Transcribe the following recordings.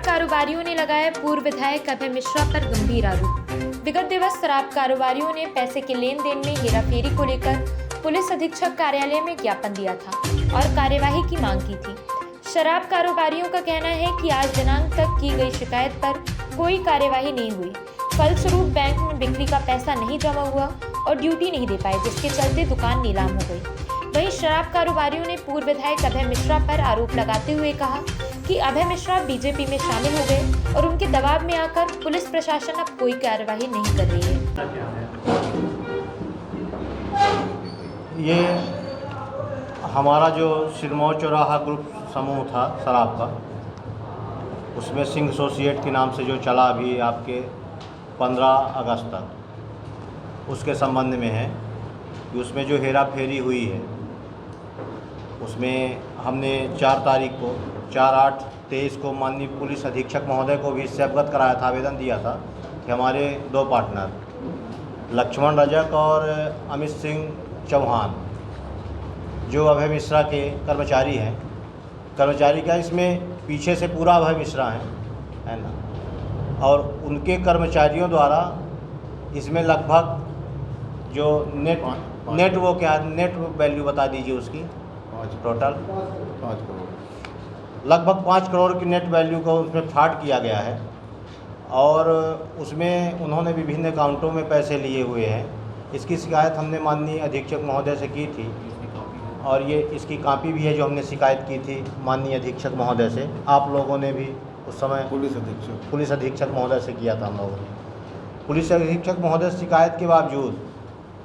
कारोबारियों ने लगाया पूर्व विधायक अभय मिश्रा पर गंभीर आरोप। विगत दिवस शराब कारोबारियों ने पैसे के लेन देन में हेराफेरी को लेकर पुलिस अधीक्षक कार्यालय में ज्ञापन दिया था और कार्यवाही की मांग की थी। शराब कारोबारियों का कहना है कि आज दिनांक तक की गई शिकायत पर कोई कार्यवाही नहीं हुई। फलस्वरूप बैंक में बिक्री का पैसा नहीं जमा हुआ और ड्यूटी नहीं दे पाए, जिसके चलते दुकान नीलाम हो गई। वहीं शराब कारोबारियों ने पूर्व विधायक अभय मिश्रा पर आरोप लगाते हुए कहा कि अभय मिश्रा बीजेपी में शामिल हो गए और उनके दबाव में आकर पुलिस प्रशासन अब कोई कार्यवाही नहीं कर रही है। ये हमारा जो सिरमौर चौराहा ग्रुप समूह था शराब का, उसमें सिंह एसोसिएट के नाम से जो चला अभी आपके 15 अगस्त तक, उसके संबंध में है कि उसमें जो हेरा फेरी हुई है उसमें हमने 4 तारीख को 4/8/23 को माननीय पुलिस अधीक्षक महोदय को भी इससे अवगत कराया था, आवेदन दिया था कि हमारे 2 पार्टनर लक्ष्मण रजक और अमित सिंह चौहान जो अभय मिश्रा के कर्मचारी हैं, कर्मचारी का इसमें पीछे से पूरा अभय मिश्रा है ना, और उनके कर्मचारियों द्वारा इसमें लगभग जो नेट वो क्या नेट वैल्यू बता दीजिए उसकी, टोटल 5 करोड़, लगभग 5 करोड़ की नेट वैल्यू को उसमें फ्रॉड किया गया है। और उसमें उन्होंने विभिन्न अकाउंटों में पैसे लिए हुए हैं। इसकी शिकायत हमने माननीय अधीक्षक महोदय से की थी और ये इसकी कॉपी भी है जो हमने शिकायत की थी माननीय अधीक्षक महोदय से। आप लोगों ने भी उस समय पुलिस अधीक्षक महोदय से किया था। हम लोगों ने पुलिस अधीक्षक महोदय से शिकायत के बावजूद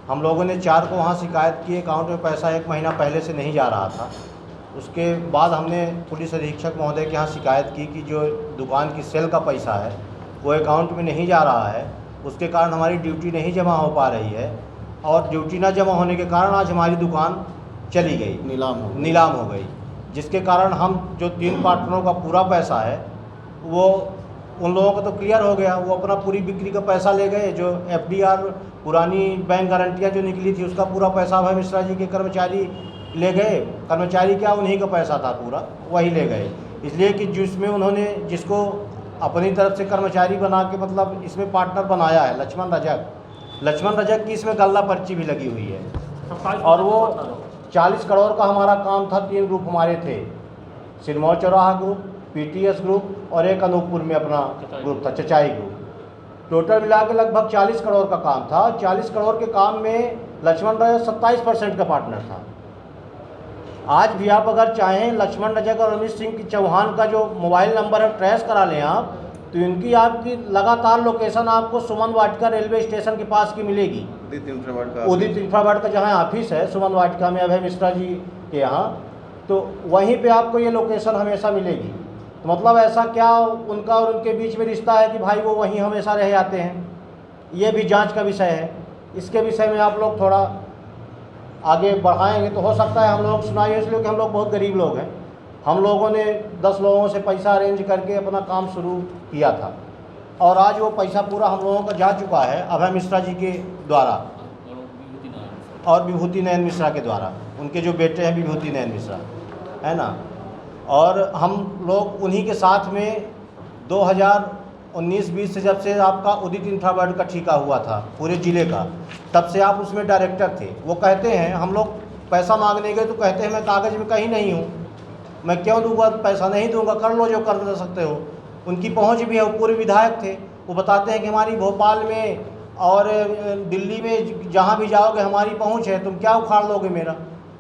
हम लोगों ने 4 को वहाँ शिकायत की, अकाउंट में पैसा 1 महीना पहले से नहीं जा रहा था। उसके बाद हमने पुलिस अधीक्षक महोदय के यहाँ शिकायत की कि जो दुकान की सेल का पैसा है वो अकाउंट में नहीं जा रहा है, उसके कारण हमारी ड्यूटी नहीं जमा हो पा रही है और ड्यूटी ना जमा होने के कारण आज हमारी दुकान चली गई, नीलाम हो गई, जिसके कारण हम जो 3 पार्टनरों का पूरा पैसा है वो उन लोगों को तो क्लियर हो गया, वो अपना पूरी बिक्री का पैसा ले गए। जो FDR पुरानी बैंक गारंटियाँ जो निकली थी उसका पूरा पैसा अभय मिश्रा जी के कर्मचारी ले गए। कर्मचारी क्या, उन्हीं का पैसा था पूरा, वही ले गए। इसलिए कि जिसमें उन्होंने जिसको अपनी तरफ से कर्मचारी बना के मतलब इसमें पार्टनर बनाया है लक्ष्मण रजक की इसमें गल्ला पर्ची भी लगी हुई है। और वो 40 करोड़ का हमारा काम था। 3 ग्रुप हमारे थे, सिरमौर चौराहा ग्रुप, PTS ग्रुप और एक अनूपपुर में अपना ग्रुप था, चचाई ग्रुप। टोटल मिला के लगभग 40 करोड़ का काम था। 40 करोड़ के काम में लक्ष्मण रजक 27% का पार्टनर था। आज भी आप अगर चाहें लक्ष्मण रजक और अमित सिंह चौहान का जो मोबाइल नंबर है ट्रेस करा लें आप, तो इनकी आपकी लगातार लोकेशन आपको सुमन वाटिका रेलवे स्टेशन के पास की मिलेगी। उदित इंफ्रावार्ड का जहाँ ऑफिस है सुमन वाटिका में अभय मिश्रा जी के यहाँ, तो वहीं पे आपको ये लोकेशन हमेशा मिलेगी। तो मतलब ऐसा क्या उनका और उनके बीच में रिश्ता है कि भाई वो वहीं हमेशा रह जाते हैं, ये भी जांच का विषय है। इसके विषय में आप लोग थोड़ा आगे बढ़ाएंगे तो हो सकता है हम लोग सुनाइए, इसलिए कि हम लोग बहुत गरीब लोग हैं। हम लोगों ने 10 लोगों से पैसा अरेंज करके अपना काम शुरू किया था और आज वो पैसा पूरा हम लोगों का जा चुका है अभय मिश्रा जी के द्वारा और विभूति नयन मिश्रा के द्वारा। उनके जो बेटे हैं विभूति नयन मिश्रा, है ना। और हम लोग उन्हीं के साथ में 2019-20 से जब से आपका उदित इंफ्रावार्ड का ठेका हुआ था पूरे ज़िले का, तब से आप उसमें डायरेक्टर थे। वो कहते हैं, हम लोग पैसा मांगने गए तो कहते हैं मैं कागज़ में कहीं नहीं हूँ, मैं क्यों दूंगा पैसा, नहीं दूंगा, कर लो जो कर सकते हो। उनकी पहुँच भी है, वो पूर्व विधायक थे। वो बताते हैं कि हमारी भोपाल में और दिल्ली में जहाँ भी जाओगे हमारी पहुँच है, तुम क्या उखाड़ लोगे मेरा,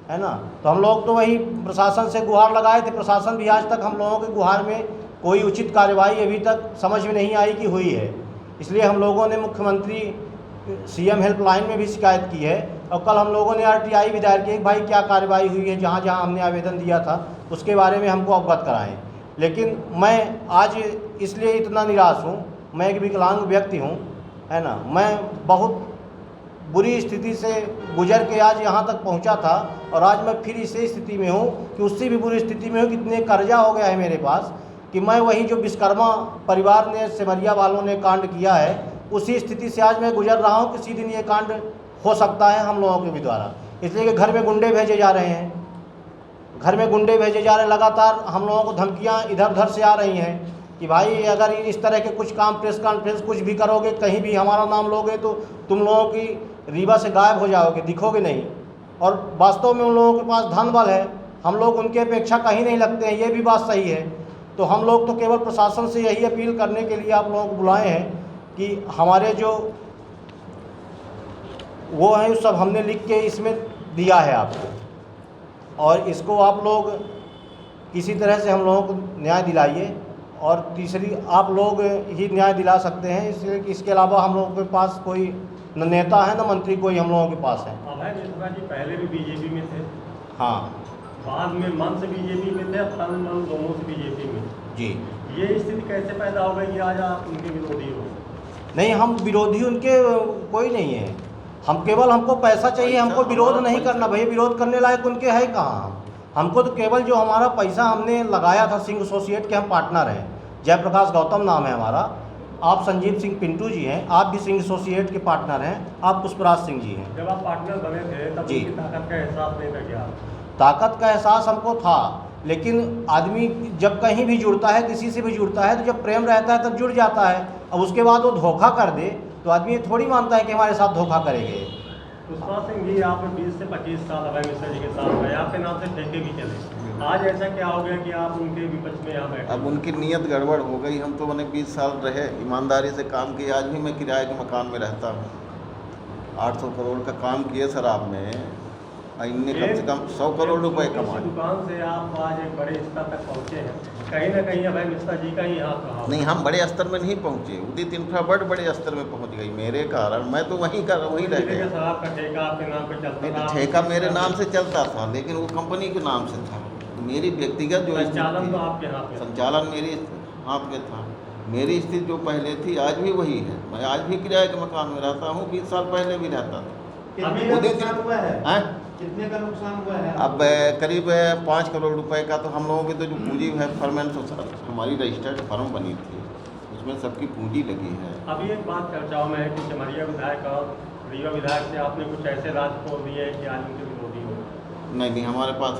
है ना। तो हम लोग तो वही प्रशासन से गुहार लगाए थे। प्रशासन भी आज तक हम लोगों के गुहार में कोई उचित कार्यवाही अभी तक समझ में नहीं आई कि हुई है। इसलिए हम लोगों ने मुख्यमंत्री CM हेल्पलाइन में भी शिकायत की है और कल हम लोगों ने RTI भी दायर की कि भाई क्या कार्रवाई हुई है, जहाँ जहाँ हमने आवेदन दिया था उसके बारे में हमको अवगत कराएं। लेकिन मैं आज इसलिए इतना निराश हूँ, मैं एक विकलांग व्यक्ति हूँ, है ना। मैं बहुत बुरी स्थिति से गुजर के आज यहाँ तक पहुँचा था और आज मैं फिर इसी स्थिति में हूँ कि उससे भी बुरी स्थिति में हूँ। कितने कर्जा हो गया है मेरे पास कि मैं वही जो विश्वकर्मा परिवार ने, सिमरिया वालों ने कांड किया है, उसी स्थिति से आज मैं गुजर रहा हूँ। किसी दिन ये कांड हो सकता है हम लोगों के भी द्वारा, इसलिए कि घर में गुंडे भेजे जा रहे हैं, लगातार हम लोगों को धमकियाँ इधर उधर से आ रही हैं। कि भाई अगर इस तरह के कुछ काम, प्रेस कॉन्फ्रेंस कुछ भी करोगे, कहीं भी हमारा नाम लोगे तो तुम लोगों की रीवा से गायब हो जाओगे, दिखोगे नहीं। और वास्तव में उन लोगों के पास धन बल है, हम लोग उनके अपेक्षा कहीं नहीं लगते हैं, ये भी बात सही है। तो हम लोग तो केवल प्रशासन से यही अपील करने के लिए आप लोगों को बुलाए हैं कि हमारे जो वो हैं सब हमने लिख के इसमें दिया है आपको, और इसको आप लोग किसी तरह से हम लोगों को न्याय दिलाइए। और तीसरी, आप लोग ही न्याय दिला सकते हैं, इसलिए कि इसके अलावा हम लोगों के पास कोई न नेता है न मंत्री कोई हम लोगों के पास है। अभय मिश्रा जी पहले भी बीजेपी में थे, हाँ, बाद में मन से बीजेपी में थे, तन मन दोनों से बीजेपी में। जी। ये स्थिति कैसे पैदा हो गई कि आज आप उनके विरोधी हो? नहीं, हम विरोधी उनके कोई नहीं है, हम केवल हमको पैसा चाहिए, हमको विरोध नहीं करना भैया, विरोध करने लायक उनके है कहाँ। हमको तो केवल जो हमारा पैसा हमने लगाया था, सिंह एसोसिएट के हम पार्टनर हैं, जयप्रकाश गौतम नाम है हमारा, आप संजीव सिंह पिंटू जी हैं, आप भी सिंह एसोसिएट के पार्टनर हैं, आप पुष्पराज सिंह जी हैं। जब आप पार्टनर बने थे तब जी। उनकी ताकत का एहसास नहीं था क्या? ताकत का एहसास हमको था, लेकिन आदमी जब कहीं भी जुड़ता है, किसी से भी जुड़ता है, तो जब प्रेम रहता है तब जुड़ जाता है। अब उसके बाद वो धोखा कर दे तो आदमी ये थोड़ी मानता है कि हमारे साथ धोखा करेंगे। पुष्पा सिंह जी, आप 20 से 25 साल अभय मिश्रा जी के साथ रहे, आपके नाम से ठेके भी चले, आज ऐसा क्या हो गया कि आप उनके विपक्ष में यहाँ बैठे? अब उनकी नीयत गड़बड़ हो गई। हम तो मैंने 20 साल रहे, ईमानदारी से काम किया। आज भी मैं किराए के मकान में रहता हूँ। 800 करोड़ का काम किए शराब में, इनने कम से कम 100 करोड़ रुपए कमाए। दुकान से आप आज एक बड़े स्तर तक पहुँचे हैं, कहीं ना कहीं अभय मिश्रा जी का ही हाथ रहा। नहीं, हम बड़े स्तर में नहीं पहुँचे, उदित इंफ्रा बड़े स्तर में पहुँच गई मेरे कारण। मैं तो वहीं रह गया। शराब का ठेका आपके नाम पे चलता था? ठेका मेरे नाम से चलता था, लेकिन वो कंपनी के नाम से था। मेरी व्यक्तिगत जो संचालन तो आपके हाथ में, संचालन मेरे हाथ में था। मेरी स्थिति जो पहले थी आज भी वही है। मैं आज भी किराए के मकान में रहता हूँ, 20 साल पहले भी रहता था। अभी नुकसान हुआ है? हैं? कितने का नुकसान हुआ है? अब करीब 5 करोड़ रुपए का तो हम लोगों की तो जो पूंजी है, फर्मेंट हमारी रजिस्टर्ड फर्म बनी थी, उसमें सबकी पूंजी लगी है। अभी एक बात चर्चाओं में है कि चमरिया विधायक और रीवा विधायक से आपने कुछ ऐसे राज खोल दिए कि आज उनके विरोधी हो। नहीं, हमारे पास